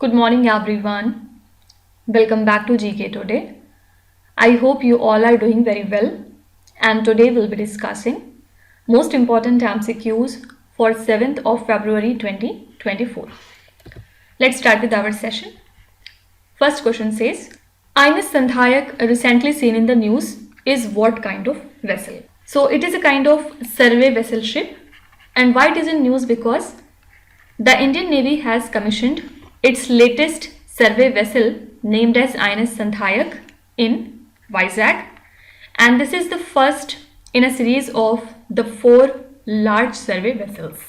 Good morning everyone. Welcome back to GK Today. I hope you all are doing very well, and today we'll be discussing most important MCQs for 7th of February 2024. Let's start with our session. First question says, INS Sandhayak recently seen in the news is what kind of vessel? So it is a kind of survey vessel ship. And why it is in news? Because the Indian Navy has commissioned its latest survey vessel named as INS Sandhayak in Vizag, and this is the first in a series of the 4 large survey vessels.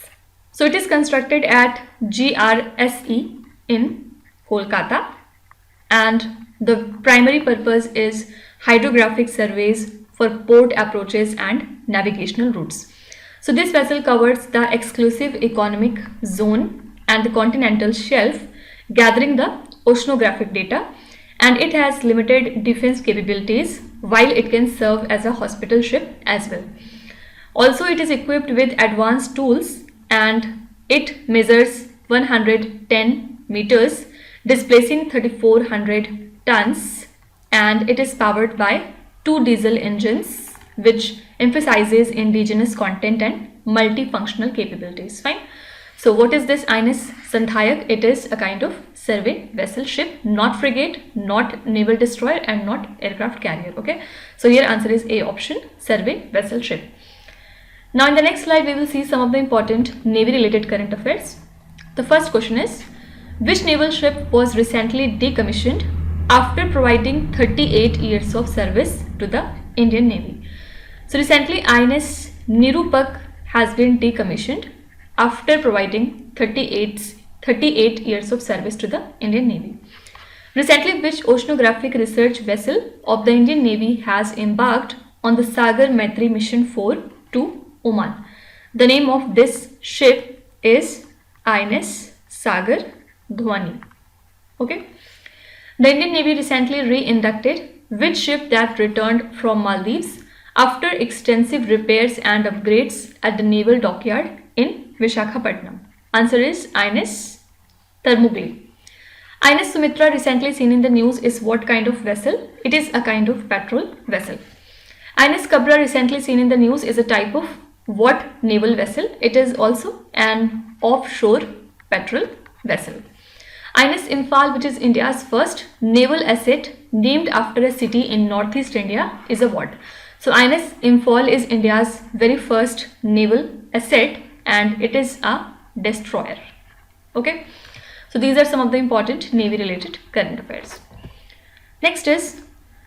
So it is constructed at GRSE in Kolkata, and the primary purpose is hydrographic surveys for port approaches and navigational routes. So this vessel covers the exclusive economic zone and the continental shelf, gathering the oceanographic data, and it has limited defense capabilities while it can serve as a hospital ship as well. Also, it is equipped with advanced tools and it measures 110 meters, displacing 3400 tons, and it is powered by 2 diesel engines, which emphasizes indigenous content and multifunctional capabilities. Fine. So what is this INS Sandhayak? It is a kind of survey vessel ship, not frigate, not naval destroyer, and not aircraft carrier. Okay. So here answer is A option, survey vessel ship. Now in the next slide we will see some of the important Navy related current affairs. The first question is, which naval ship was recently decommissioned after providing 38 years of service to the Indian Navy? So recently INS Nirupak has been decommissioned after providing 38 years of service to the Indian Navy. Recently, which oceanographic research vessel of the Indian Navy has embarked on the Sagar Maitri Mission 4 to Oman? The name of this ship is INS Sagar Dhwani. Okay. The Indian Navy recently re-inducted which ship that returned from Maldives after extensive repairs and upgrades at the naval dockyard in Visakhapatnam? Answer is INS Thermopylae. INS Sumitra recently seen in the news is what kind of vessel? It is a kind of patrol vessel. INS Kabra recently seen in the news is a type of what naval vessel? It is also an offshore patrol vessel. INS Imphal, which is India's first naval asset named after a city in northeast India, is a what? So INS Imphal is India's very first naval asset and it is a destroyer. Okay. So these are some of the important Navy related current affairs. Next is,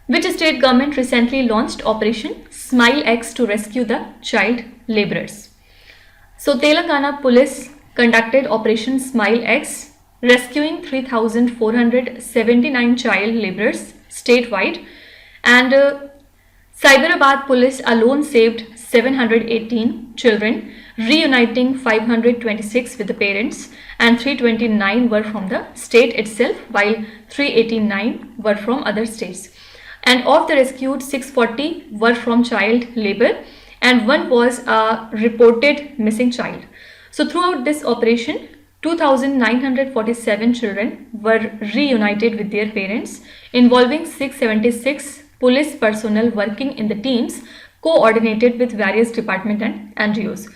which state government recently launched Operation Smile X to rescue the child laborers? So Telangana Police conducted Operation Smile X, rescuing 3,479 child laborers statewide, and Cyberabad Police alone saved 718 children, reuniting 526 with the parents, and 329 were from the state itself while 389 were from other states. And of the rescued, 640 were from child labor and 1 was a reported missing child. So throughout this operation, 2,947 children were reunited with their parents, involving 676 police personnel working in the teams coordinated with various departments and NGOs.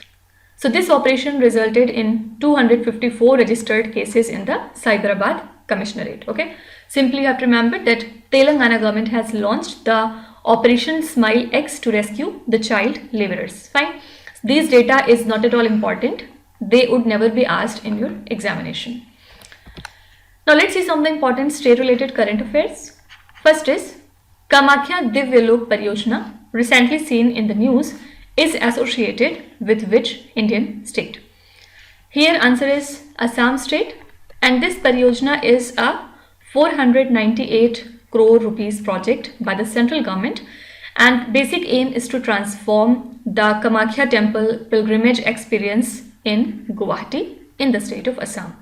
So this operation resulted in 254 registered cases in the Cyberabad Commissionerate. Okay. Simply you have to remember that Telangana government has launched the Operation Smile X to rescue the child laborers. Fine. These data is not at all important. They would never be asked in your examination. Now let's see some of the important state related current affairs. First is, Kamakhya Divyalok Pariyojana, recently seen in the news, is associated with which Indian state? Here answer is Assam state, and this Pariyojana is a 498 crore rupees project by the central government, and basic aim is to transform the Kamakhya temple pilgrimage experience in Guwahati in the state of Assam.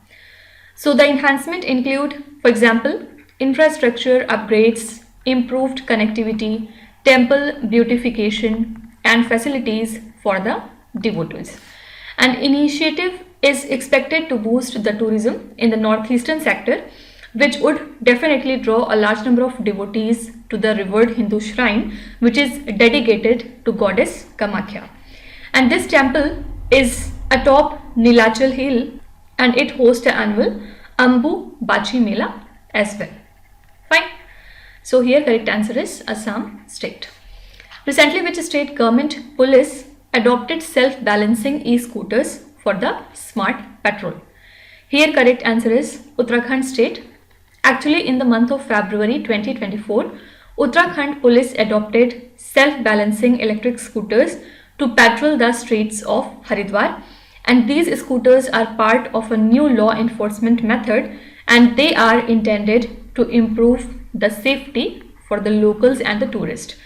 So the enhancement include, for example, infrastructure upgrades, improved connectivity, temple beautification, and facilities for the devotees. And initiative is expected to boost the tourism in the northeastern sector, which would definitely draw a large number of devotees to the revered Hindu shrine, which is dedicated to goddess Kamakhya. And this temple is atop Nilachal hill, and it hosts the annual Ambu Bachi Mela as well. Fine. So here correct answer is Assam state. Recently, which state government police adopted self-balancing e-scooters for the smart patrol? Here correct answer is Uttarakhand state. Actually, in the month of February 2024, Uttarakhand police adopted self-balancing electric scooters to patrol the streets of Haridwar, and these scooters are part of a new law enforcement method, and they are intended to improve the safety for the locals and the tourists.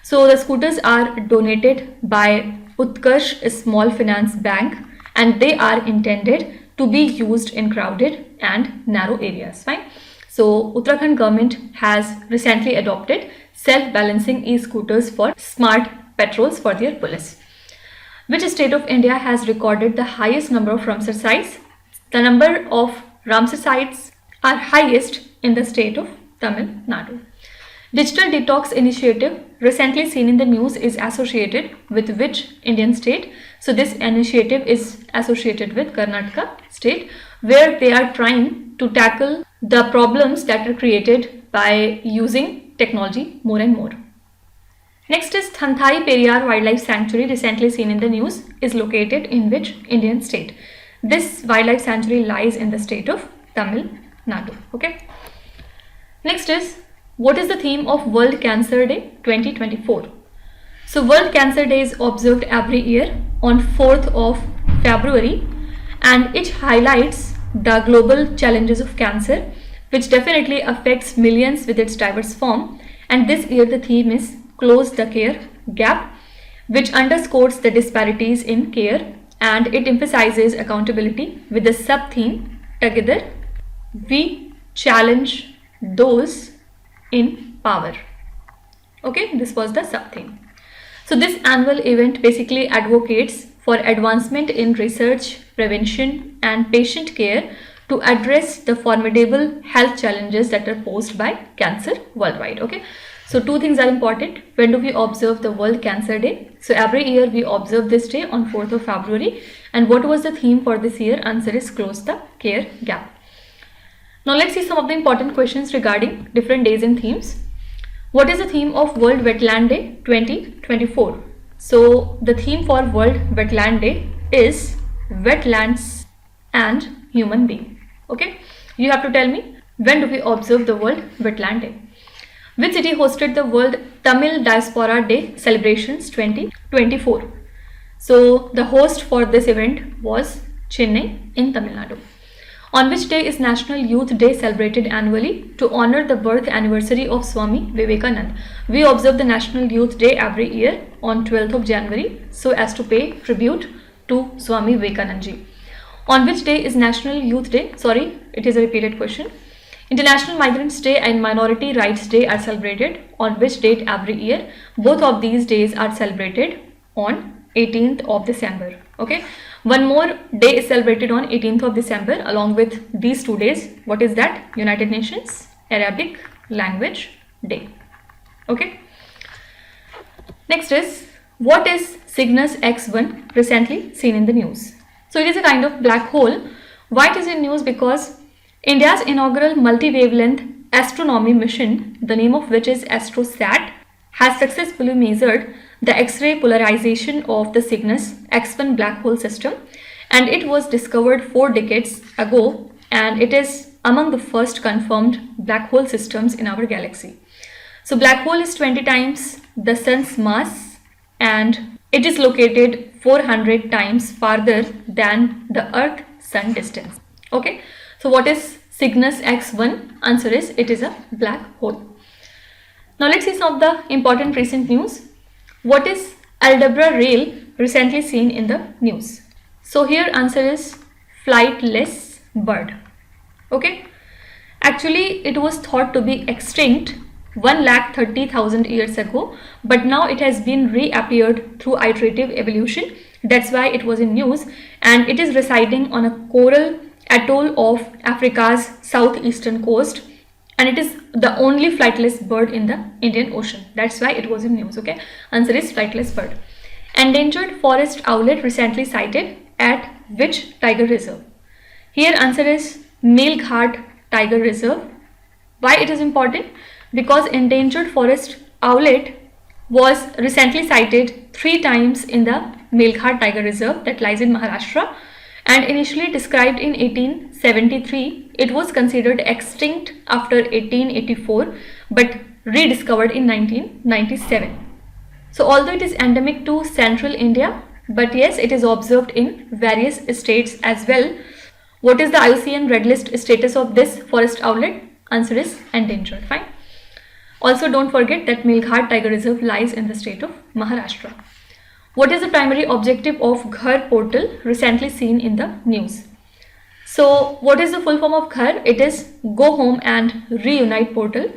So the scooters are donated by Utkarsh Small Finance Bank, and they are intended to be used in crowded and narrow areas. Fine. So Uttarakhand government has recently adopted self-balancing e-scooters for smart patrols for their police. Which state of India has recorded the highest number of Ramsar sites? The number of Ramsar sites are highest in the state of Tamil Nadu. Digital detox initiative recently seen in the news is associated with which Indian state? So this initiative is associated with Karnataka state, where they are trying to tackle the problems that are created by using technology more and more. Next is Thanthai Periyar Wildlife Sanctuary, recently seen in the news, is located in which Indian state? This wildlife sanctuary lies in the state of Tamil Nadu. Okay. Next is, what is the theme of World Cancer Day 2024? So World Cancer Day is observed every year on 4th of February, and it highlights the global challenges of cancer, which definitely affects millions with its diverse form. And this year the theme is Close the Care Gap, which underscores the disparities in care, and it emphasizes accountability with the sub-theme Together We Challenge Those in Power. Okay, this was the sub-theme. So this annual event basically advocates for advancement in research, prevention and patient care to address the formidable health challenges that are posed by cancer worldwide. Okay. So two things are important. When do we observe the World Cancer Day? So every year we observe this day on 4th of February. And what was the theme for this year? Answer is Close the Care Gap. Now let's see some of the important questions regarding different days and themes. What is the theme of World Wetland Day 2024? So the theme for World Wetland Day is Wetlands and Human Being. Okay. You have to tell me, when do we observe the World Wetland Day? Which city hosted the World Tamil Diaspora Day celebrations 2024? So the host for this event was Chennai in Tamil Nadu. On which day is National Youth Day celebrated annually to honor the birth anniversary of Swami Vivekananda? We observe the National Youth Day every year on 12th of January so as to pay tribute to Swami Vivekananda ji. On which day is National Youth Day? Sorry, it is a repeated question. International Migrants Day and Minority Rights Day are celebrated on which date every year? Both of these days are celebrated on 18th of December. Okay. One more day is celebrated on 18th of December along with these 2 days. What is that? United Nations Arabic Language Day. Okay. Next is, what is Cygnus X1 recently seen in the news? So it is a kind of black hole. Why it is in news? Because India's inaugural multi-wavelength astronomy mission, the name of which is AstroSat, has successfully measured the X-ray polarization of the Cygnus X1 black hole system, and it was discovered 4 decades ago, and it is among the first confirmed black hole systems in our galaxy. So black hole is 20 times the sun's mass, and it is located 400 times farther than the Earth-Sun distance. Okay. So what is Cygnus X1? Answer is, it is a black hole. Now let's see some of the important recent news. What is Aldabra Rail recently seen in the news? So here answer is flightless bird. Okay. Actually it was thought to be extinct 1,30,000 years ago, but now it has been reappeared through iterative evolution That's why it was in news, and it is residing on a coral atoll of Africa's southeastern coast, and it is the only flightless bird in the Indian Ocean. That's why it was in news. Okay, answer is flightless bird. Endangered forest owlet recently sighted at which tiger reserve? Here answer is Melghat Tiger Reserve. Why it is important? Because endangered forest owlet was recently sighted 3 times in the Melghat Tiger Reserve that lies in Maharashtra, and initially described in 1873. It was considered extinct after 1884 but rediscovered in 1997. So although it is endemic to central India, but yes, it is observed in various states as well. What is the IUCN Red List status of this forest owlet? Answer is endangered. Fine. Also, don't forget that Melghat Tiger Reserve lies in the state of Maharashtra. What is the primary objective of Ghar portal recently seen in the news? So, what is the full form of Ghar? It is Go Home and Reunite portal.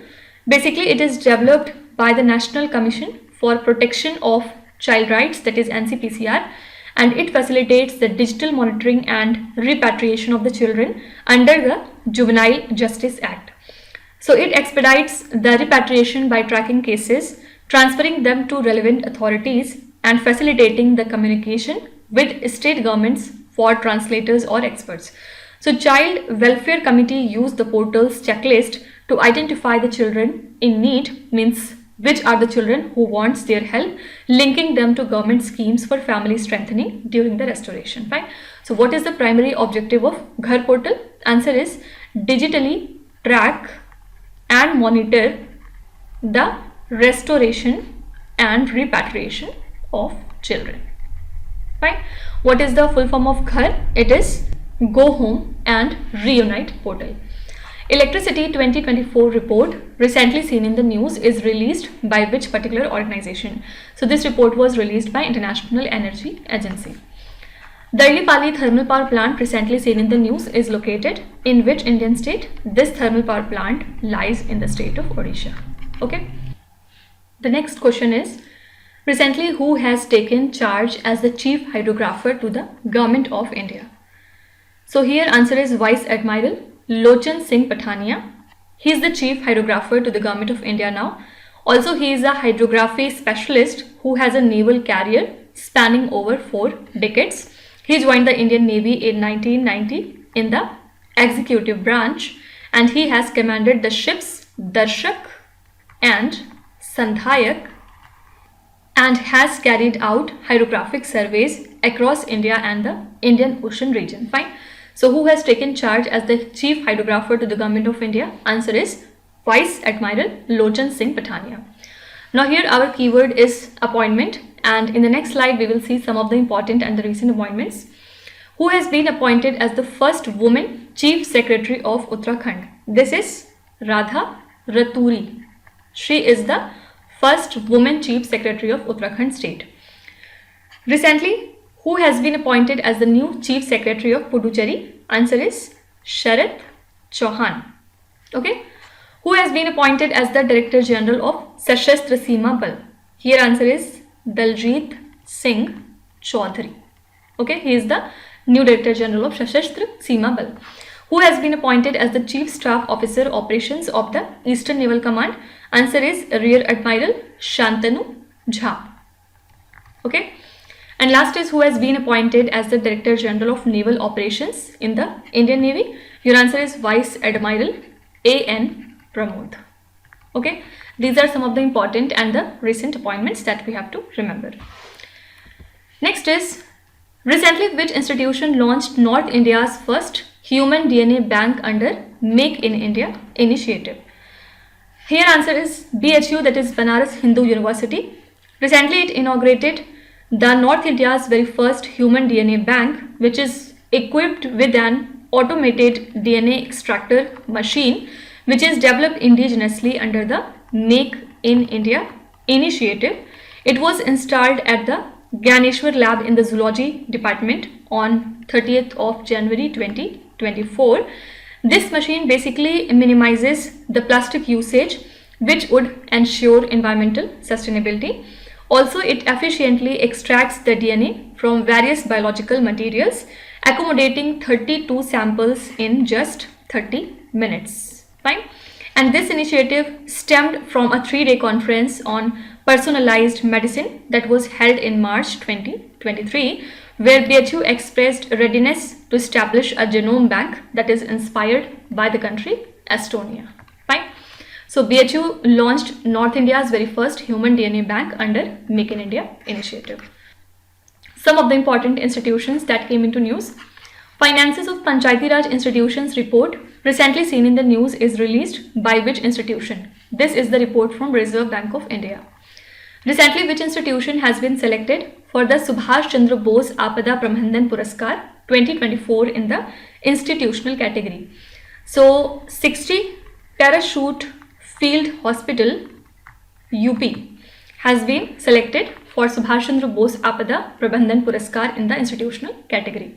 Basically, it is developed by the National Commission for Protection of Child Rights, that is NCPCR, and it facilitates the digital monitoring and repatriation of the children under the Juvenile Justice Act. So it expedites the repatriation by tracking cases, transferring them to relevant authorities, and facilitating the communication with state governments for translators or experts. So Child Welfare Committee use the portal's checklist to identify the children in need, means which are the children who wants their help, linking them to government schemes for family strengthening during the restoration. Fine. So what is the primary objective of Ghar portal? Answer is digitally track and monitor the restoration and repatriation of children. Fine. What is the full form of Ghar? It is Go Home and Reunite portal. Electricity 2024 report recently seen in the news is released by which particular organization? So this report was released by International Energy Agency. The Darlipali thermal power plant recently seen in the news is located in which Indian state? This thermal power plant lies in the state of Odisha. Okay. The next question is, recently who has taken charge as the chief hydrographer to the government of India? So here answer is Vice Admiral Lochan Singh Pathania. He is the chief hydrographer to the government of India now. Also, he is a hydrography specialist who has a naval career spanning over 4 decades. He joined the Indian Navy in 1990 in the executive branch, and he has commanded the ships Darshak and Sandhayak and has carried out hydrographic surveys across India and the Indian Ocean region. Fine. So who has taken charge as the chief hydrographer to the government of India? Answer is Vice Admiral Lochan Singh Pathania. Now here our keyword is appointment, and in the next slide we will see some of the important and the recent appointments. Who has been appointed as the first woman Chief Secretary of Uttarakhand? This is Radha Raturi. She is the first woman Chief Secretary of Uttarakhand state. Recently, who has been appointed as the new Chief Secretary of Puducherry? Answer is Sharath Chauhan. Okay. Who has been appointed as the Director General of Sashastra Seema Bal? Here answer is Daljit Singh Chaudhary. Okay. He is the new Director General of Sashastra Seema Bal. Who has been appointed as the Chief Staff Officer Operations of the Eastern Naval Command? Answer is Rear Admiral Shantanu Jha. Okay. And last is who has been appointed as the Director General of Naval Operations in the Indian Navy? Your answer is Vice Admiral A.N. Pramod. Okay, these are some of the important and the recent appointments that we have to remember. Next is, recently which institution launched North India's first human DNA bank under Make in India initiative? Here answer is BHU, that is Banaras Hindu University. Recently it inaugurated the North India's very first human DNA bank, which is equipped with an automated DNA extractor machine, which is developed indigenously under the Make in India initiative. It was installed at the Gyaneshwar lab in the Zoology department on 30th of January 2024. This machine basically minimizes the plastic usage, which would ensure environmental sustainability. Also, it efficiently extracts the DNA from various biological materials, accommodating 32 samples in just 30 minutes. Fine. And this initiative stemmed from a 3-day conference on personalized medicine that was held in March 2023, where BHU expressed readiness to establish a genome bank that is inspired by the country Estonia. Fine. So BHU launched North India's very first human DNA bank under Make in India initiative. Some of the important institutions that came into news. Finances of Panchayati Raj Institutions report recently seen in the news is released by which institution? This is the report from Reserve Bank of India. Recently, which institution has been selected for the Subhash Chandra Bose Apada Prabandhan Puraskar 2024 in the institutional category? So 60 Parachute Field Hospital UP has been selected for Subhash Chandra Bose Apada Prabandhan Puraskar in the institutional category.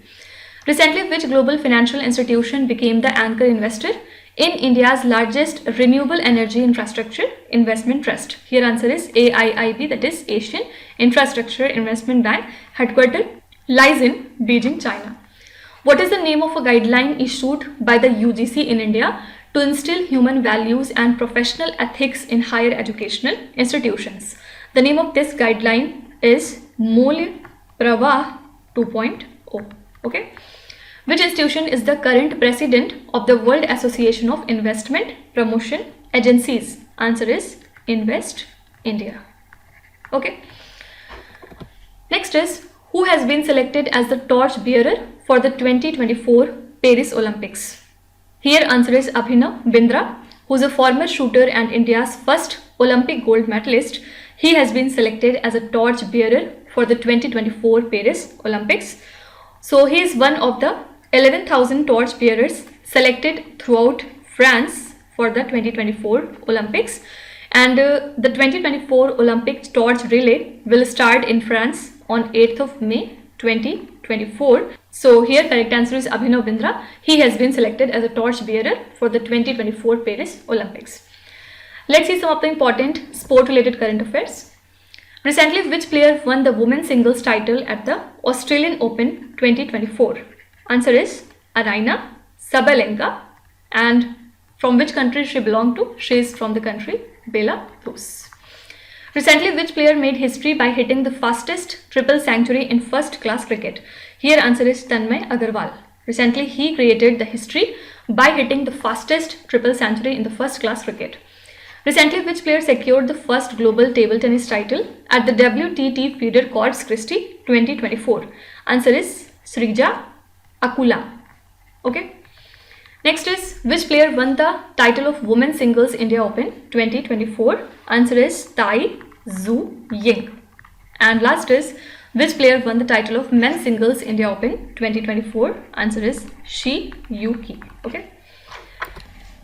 Recently, which global financial institution became the anchor investor in India's largest renewable energy infrastructure investment trust? Here answer is AIIB, that is Asian Infrastructure Investment Bank. Headquarters lies in Beijing, China. What is the name of a guideline issued by the UGC in India to instill human values and professional ethics in higher educational institutions? The name of this guideline is Moolya Pravah 2.0. Okay. Which institution is the current president of the World Association of Investment Promotion Agencies? Answer is Invest India. Okay. Next is, who has been selected as the torch bearer for the 2024 Paris Olympics? Here answer is Abhinav Bindra, who is a former shooter and India's first Olympic gold medalist. He has been selected as a torch bearer for the 2024 Paris Olympics. So he is one of the 11,000 torch bearers selected throughout France for the 2024 Olympics. And the 2024 Olympic torch relay will start in France on 8th of May 2024. So here correct answer is Abhinav Bindra. He has been selected as a torch bearer for the 2024 Paris Olympics. Let's see some of the important sport related current affairs. Recently, which player won the women's singles title at the Australian Open 2024? Answer is Aryna Sabalenka. And from which country she belonged to? She is from the country Belarus. Recently, which player made history by hitting the fastest triple century in first class cricket? Here answer is Tanmay Agarwal. Recently, he created the history by hitting the fastest triple century in the first class cricket. Recently, which player secured the first global table tennis title at the WTT Feeder Corpus Christi 2024? Answer is Srija Akula. Okay. Next is, which player won the title of Women's Singles India Open 2024? Answer is Tai Tzu Ying. And last is, which player won the title of Men's Singles India Open 2024? Answer is Shi Yuki. Okay.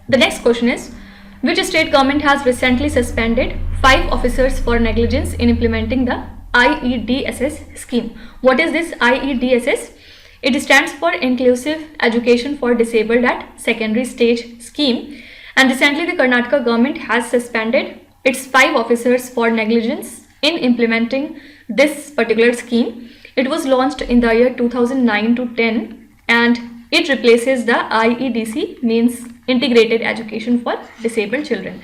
The next question is, which state government has recently suspended 5 officers for negligence in implementing the IEDSS scheme? What is this IEDSS? It stands for Inclusive Education for Disabled at Secondary Stage scheme. And recently the Karnataka government has suspended its 5 officers for negligence in implementing this particular scheme. It was launched in the year 2009 to 10 and it replaces the IEDC, means Integrated Education for Disabled Children.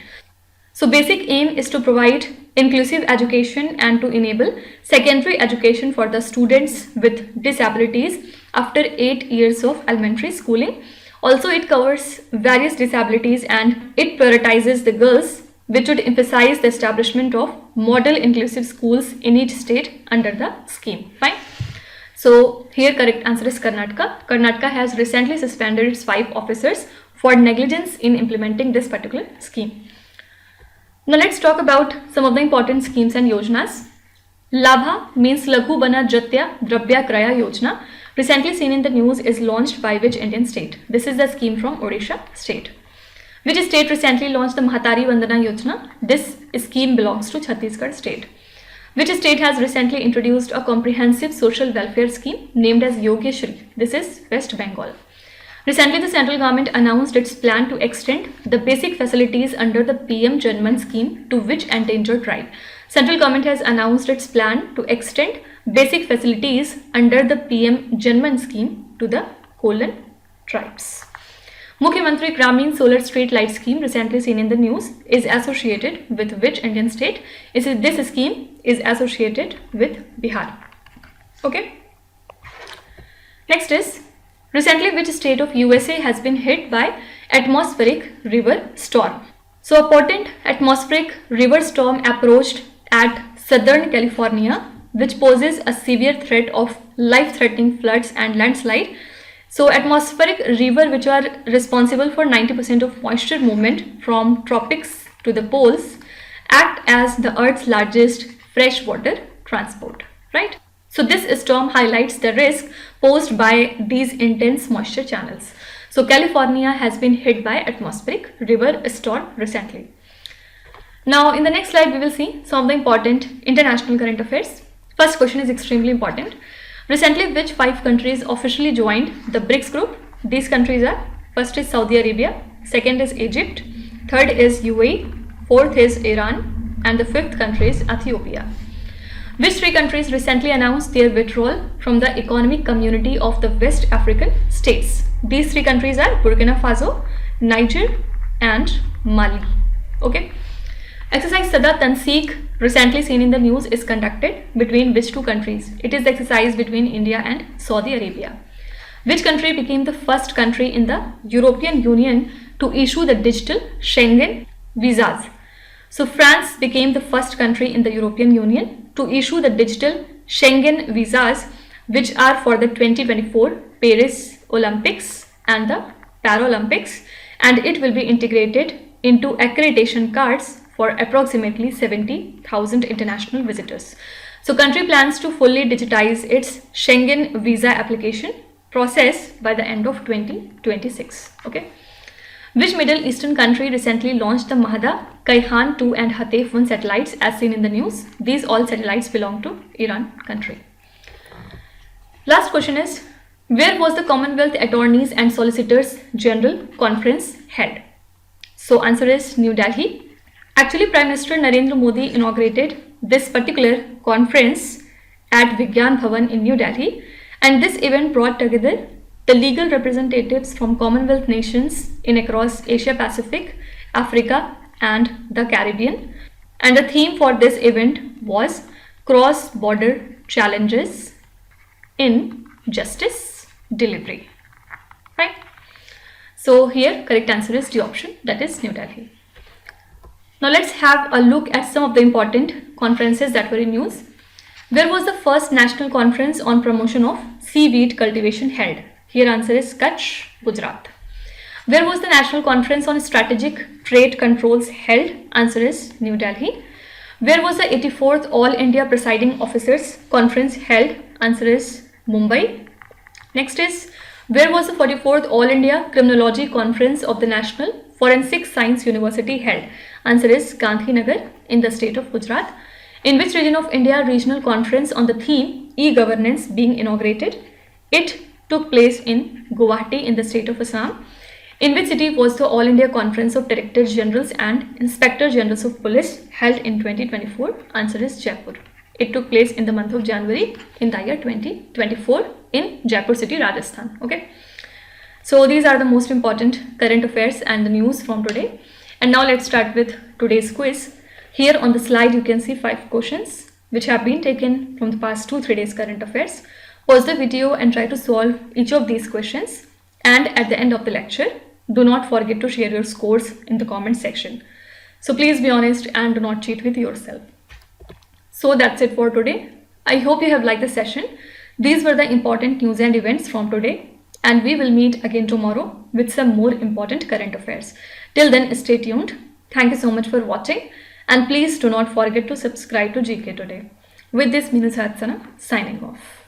So basic aim is to provide inclusive education and to enable secondary education for the students with disabilities after 8 years of elementary schooling. Also, it covers various disabilities and it prioritizes the girls, which would emphasize the establishment of model inclusive schools in each state under the scheme. Fine. So here correct answer is Karnataka. Karnataka has recently suspended its 5 officers for negligence in implementing this particular scheme. Now let's talk about some of the important schemes and yojanas. Labha means Laghu Bana Jatya Dravya Kraya Yojana, recently seen in the news, is launched by which Indian state? This is the scheme from Odisha state. Which state recently launched the Mahatari Vandana Yojana? This scheme belongs to Chhattisgarh state. Which state has recently introduced a comprehensive social welfare scheme named as Yogyashri? This is West Bengal. Recently, the central government announced its plan to extend the basic facilities under the PM Janman scheme to which endangered tribe? Central government has announced its plan to extend basic facilities under the PM Janman scheme to the tribes. Mukhyamantri Gramin Solar Street Light Scheme, recently seen in the news, is associated with which Indian state? This scheme is associated with Bihar. Okay. Next is, recently which state of USA has been hit by atmospheric river storm? So a potent atmospheric river storm approached at southern California, which poses a severe threat of life-threatening floods and landslide. So atmospheric river, which are responsible for 90% of moisture movement from tropics to the poles, act as the Earth's largest freshwater transport, right? So this storm highlights the risk posed by these intense moisture channels. So California has been hit by atmospheric river storm recently. Now in the next slide we will see some of the important international current affairs. First question is extremely important. Recently, which 5 countries officially joined the BRICS group? These countries are, first is Saudi Arabia, second is Egypt, third is UAE, fourth is Iran, and the 5th country is Ethiopia. Which 3 countries recently announced their withdrawal from the Economic Community of the West African States? These 3 countries are Burkina Faso, Niger, and Mali. Okay. Exercise Sada Tanseek, recently seen in the news, is conducted between which 2 countries? It is the exercise between India and Saudi Arabia. Which country became the first country in the European Union to issue the digital Schengen visas? So France became the first country in the European Union to issue the digital Schengen visas, which are for the 2024 Paris Olympics and the Paralympics, and it will be integrated into accreditation cards for approximately 70,000 international visitors. So country plans to fully digitize its Schengen visa application process by the end of 2026. Okay. Which Middle Eastern country recently launched the Mahda, Kaihan 2 and Hatef 1 satellites as seen in the news? These all satellites belong to Iran country. Last question is, where was the Commonwealth Attorneys and Solicitors General Conference held? So answer is New Delhi. Actually, Prime Minister Narendra Modi inaugurated this particular conference at Vigyan Bhavan in New Delhi, and this event brought together the legal representatives from Commonwealth nations in across Asia Pacific, Africa, and the Caribbean. And the theme for this event was Cross-Border Challenges in Justice Delivery. Right? So here correct answer is the option, that is New Delhi. Now let's have a look at some of the important conferences that were in news. Where was the first national conference on promotion of seaweed cultivation held? Here answer is Kutch, Gujarat. Where was the national conference on strategic trade controls held? Answer is New Delhi. Where was the 84th All India Presiding Officers Conference held? Answer is Mumbai. Next is, where was the 44th All India Criminology Conference of the National Forensic Science University held? Answer is Gandhinagar in the state of Gujarat. In which region of India regional conference on the theme e-governance being inaugurated? It took place in Guwahati in the state of Assam. In which city was the All India Conference of Director Generals and Inspector Generals of Police held in 2024? Answer is Jaipur. It took place in the month of January in the year 2024 in Jaipur city, Rajasthan. Okay. So these are the most important current affairs and the news from today. And now let's start with today's quiz. Here on the slide you can see 5 questions which have been taken from the past 2-3 days current affairs. Pause the video and try to solve each of these questions. And at the end of the lecture, do not forget to share your scores in the comment section. So please be honest and do not cheat with yourself. So that's it for today. I hope you have liked the session. These were the important news and events from today. And we will meet again tomorrow with some more important current affairs. Till then, stay tuned. Thank you so much for watching. And please do not forget to subscribe to GK Today. With this, Minu Satsana signing off.